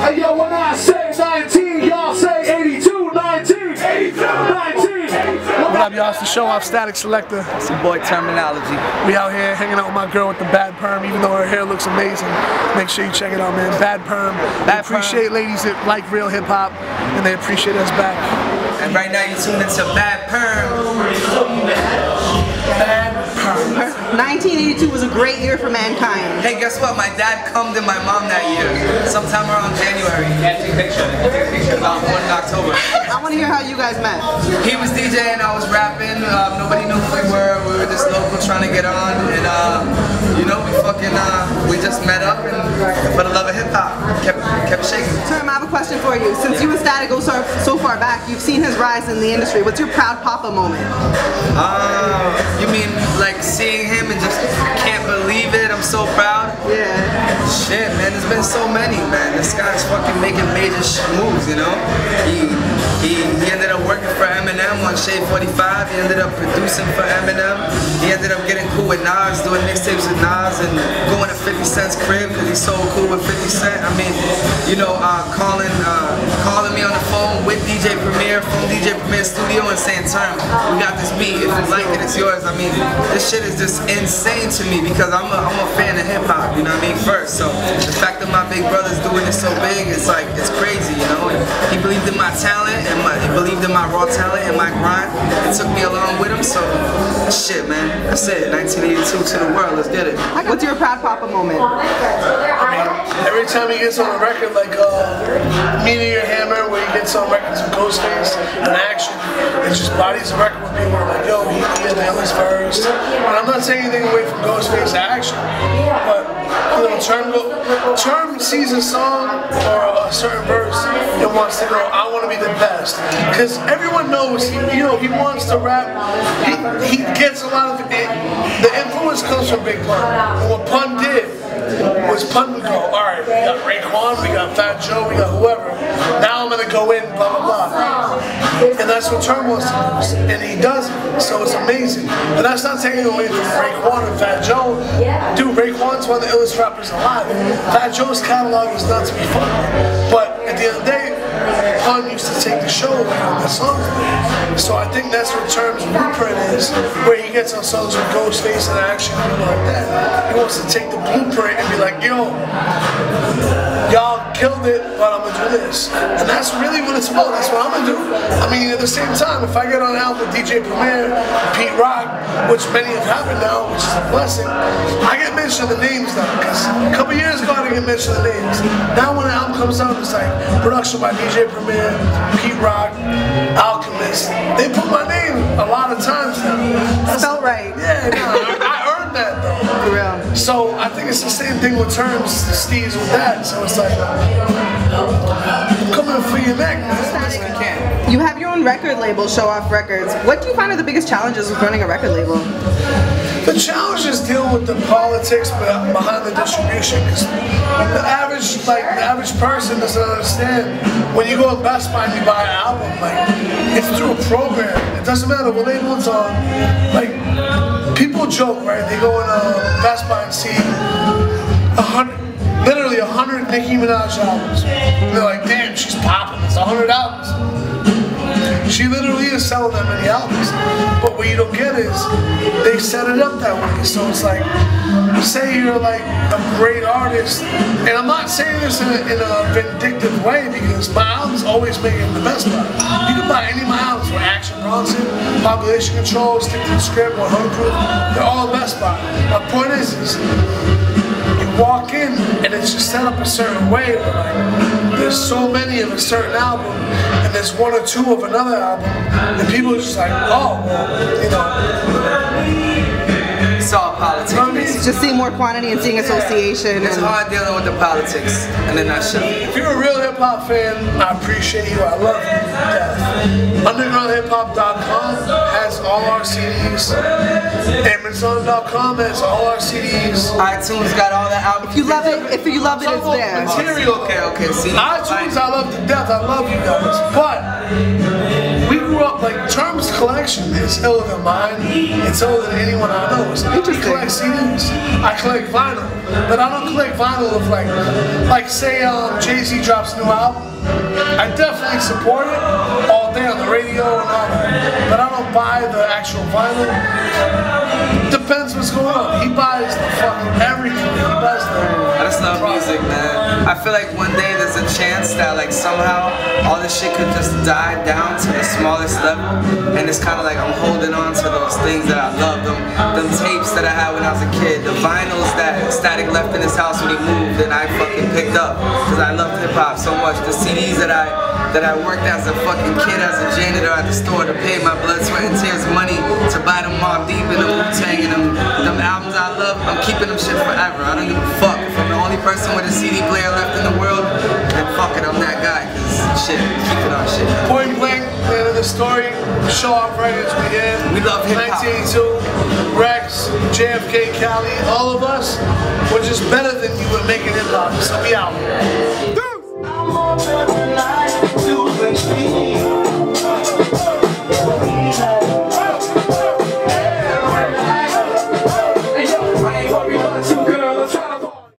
Hey yo, when I say 19, y'all say 82, 19, 82, 19. What up, y'all? It's the show off Statik Selektah. It's your boy Termanology. We out here hanging out with my girl with the Bad-Perm, even though her hair looks amazing. Make sure you check it out, man. Bad-Perm. We appreciate ladies that like real hip hop, and they appreciate us back. And right now you're tuned into Bad-Perm. Bad-Perm. 1982 was a great year for mankind. Hey, guess what? My dad cummed in my mom that year, sometime around January. About 1 October. I want to hear how you guys met. He was DJing, I was rapping. Nobody knew who we were. We were just local trying to get on, and you know, we just met up and for the love of hip hop, kept shaking. Term, I have a question for you. Since you and Statik go so far back, you've seen his rise in the industry. What's your proud papa moment? You mean like seeing him and just can't believe it? I'm so proud. Yeah. Shit, man, there's been so many, man. This guy's fucking making major moves, you know? He ended up working for Eminem on Shade 45. He ended up producing for Eminem. He ended up getting cool with Nas, doing mixtapes with Nas, and going to 50 Cent's crib because he's so cool with 50 Cent. I mean, you know, calling me on the phone with DJ Premier from DJ Premier Studio and saying, Term, we got this beat. If you like it, it's yours. I mean, this shit is just insane to me because I'm a fan of hip hop, you know what I mean, first. So the fact that my big brother's doing it so big, it's like, it's crazy, you know? And he believed in my talent, and he believed in my raw talent and my grind. It took me along with him, so shit, man. That's it. 1982 to the world. Let's get it. What's your proud papa moment? I mean, every time he gets on a record like Meteor Hammer, where he gets on records with Ghostface and Action, and just bodies the record with people like, yo, he had the illest verse. And I'm not taking anything away from Ghostface Action, but you know, Term sees a song or a certain verse and wants to go, I want to be the best. Because everyone knows, you know, he wants to rap. He gets a lot of it. The influence comes from Big Pun. And what Pun did was Pun would go, alright, we got Raekwon, we got Fat Joe, we got whoever. Now I'm going to go in, blah, blah, blah. And that's what Term wants to do. And he does it. So it's amazing. But that's not taking away from Raekwon and Fat Joe. Dude, Raekwon's one of the illest rappers alive. Fat Joe's catalog is not to be fun. But at the end of the day, Pun used to take the show away on the songs. So I think that's what Term's blueprint is, where he gets on songs with Ghostface and Action and people like that. He wants to take the blueprint and be like, yo, y'all killed it, but I'm gonna do this. And that's really what it's about. That's what I'm gonna do. I mean, at the same time, if I get on an album with DJ Premier, Pete Rock, which many have happened now, which is a blessing, I get mentioned the names now, because a couple years ago I didn't get mentioned the names. Now when the album comes out, it's like production by DJ Premier, Pete Rock, Alchemist. They put my name a lot of times now. That's felt right. Yeah, no, I earned that though. For real. So I think it's the same thing with Terms, Steve's with that. So it's like, I'm coming for your neck, man. You have your own record label, Show Off Records. What do you find are the biggest challenges with running a record label? The challenge is dealing with the politics behind the distribution, because the average person doesn't understand. When you go to Best Buy and you buy an album, like, it's through a program. It doesn't matter what label it's on. Like, people joke, right? They go in Best Buy and see literally 100 Nicki Minaj albums. And they're like, damn, she's popping. It's 100 albums. She literally is selling that many albums. But what you don't get is, they set it up that way. So it's like, say you're like a great artist, and I'm not saying this in a vindictive way, because my albums always make it the best buy. You can buy any of my albums with Action Bronson, Population Control, Stick to the Script, 100 Proof. They're all the best buy. My point is you walk in and it's just set up a certain way, where like, there's so many of a certain album, and there's one or two of another album, and people are just like, oh, well, you know. It's all politics. It's just seeing more quantity and seeing association. It's hard dealing with the politics, and then that shit. If you're a real hip hop fan, I appreciate you. I love you. Yeah. UndergroundHipHop.com has all our CDs. Amazon.com has all our CDs. iTunes got all the albums. If you love it, it's there. Material. Okay. See, iTunes, I love to death. I love you guys. But we grew grew up, like, Term's collection is iller than mine. It's iller than anyone I know. He collects CDs. I collect vinyl. But I don't collect vinyl of, like say, Jay-Z drops a new album. I definitely support it all day on the radio and all that. But I don't buy the actual vinyl. Depends what's going on. He buys the fucking everything. He buys the... I just love music, man. I feel like one day there's a chance that like somehow all this shit could just die down to the smallest level, and it's kind of like I'm holding on to those things that I love, them tapes that I had when I was a kid, the vinyls that Statik left in his house when he moved and I fucking picked up because I loved hip hop so much, the CDs that I worked as a fucking kid as a janitor at the store to pay my blood, sweat, and tears money to buy them Mobb Deep and the Wu-Tang and them albums I love. I'm keeping them shit forever. I don't give a fuck. If I'm the only person with a CD player left in the world, then fuck it, I'm that guy. Cause shit, keep it on shit. Point blank, the end of the story. Show off records we did. We love hip hop. 1982, Rex, JFK, Cali, all of us. We're just better than you at making hip hop. So we out.